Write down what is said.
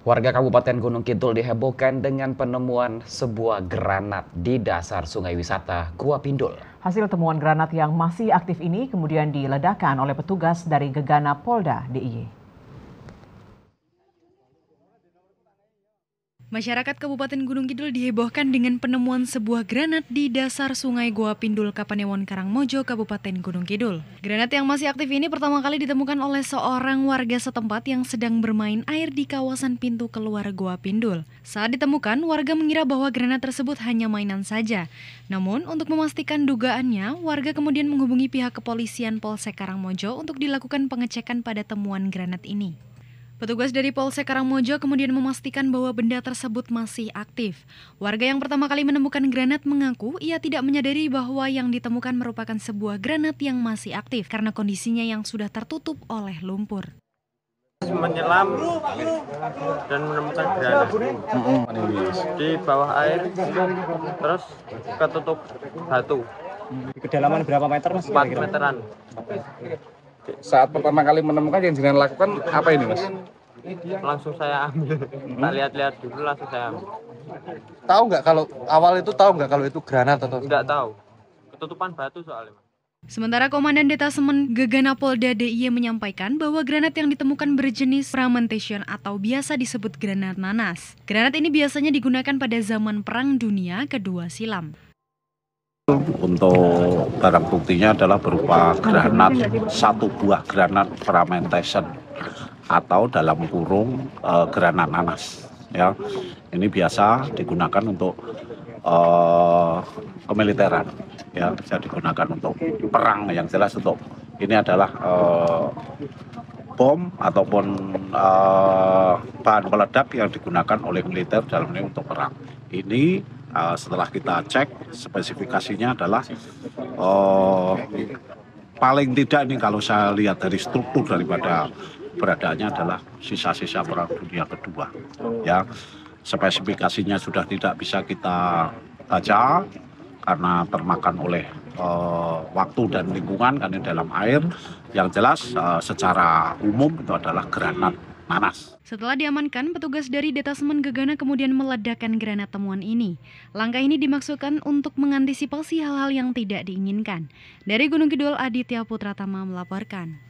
Warga Kabupaten Gunung Kidul dihebohkan dengan penemuan sebuah granat di dasar sungai wisata Gua Pindul. Hasil temuan granat yang masih aktif ini kemudian diledakkan oleh petugas dari Gegana Polda DIY. Masyarakat Kabupaten Gunung Kidul dihebohkan dengan penemuan sebuah granat di dasar sungai Gua Pindul, Kapanewon, Karangmojo, Kabupaten Gunung Kidul. Granat yang masih aktif ini pertama kali ditemukan oleh seorang warga setempat yang sedang bermain air di kawasan pintu keluar Gua Pindul. Saat ditemukan, warga mengira bahwa granat tersebut hanya mainan saja. Namun, untuk memastikan dugaannya, warga kemudian menghubungi pihak kepolisian Polsek Karangmojo untuk dilakukan pengecekan pada temuan granat ini. Petugas dari Polsek Karangmojo kemudian memastikan bahwa benda tersebut masih aktif. Warga yang pertama kali menemukan granat mengaku ia tidak menyadari bahwa yang ditemukan merupakan sebuah granat yang masih aktif karena kondisinya yang sudah tertutup oleh lumpur. Menyelam dan menemukan granat di bawah air, terus ketutup batu. Kedalaman berapa meter, Mas? 4 meteran. Saat pertama kali menemukan yang jenengan lakukan apa ini, Mas? Langsung saya ambil. Tak lihat-lihat dulu, langsung saya ambil. Tahu nggak kalau awal itu kalau itu granat atau? Nggak tahu. Ketutupan batu soalnya. Sementara Komandan Detasemen Gegana Polda DIY menyampaikan bahwa granat yang ditemukan berjenis fragmentation atau biasa disebut granat nanas. Granat ini biasanya digunakan pada zaman Perang Dunia Kedua silam. Untuk barang buktinya adalah berupa granat, satu buah granat fragmentation atau dalam kurung granat nanas. Ya, ini biasa digunakan untuk kemiliteran. Ya, bisa digunakan untuk perang, yang jelas untuk ini adalah bom ataupun bahan peledak yang digunakan oleh militer dalam ini untuk perang. Ini setelah kita cek spesifikasinya adalah paling tidak ini kalau saya lihat dari struktur daripada beradaannya adalah sisa-sisa Perang Dunia Kedua. Ya, spesifikasinya sudah tidak bisa kita baca karena termakan oleh waktu dan lingkungan kan di dalam air. Yang jelas secara umum itu adalah granat nanas. Setelah diamankan, petugas dari Detasemen Gegana kemudian meledakkan granat temuan ini. Langkah ini dimaksudkan untuk mengantisipasi hal-hal yang tidak diinginkan. Dari Gunung Kidul, Aditya Putratama melaporkan.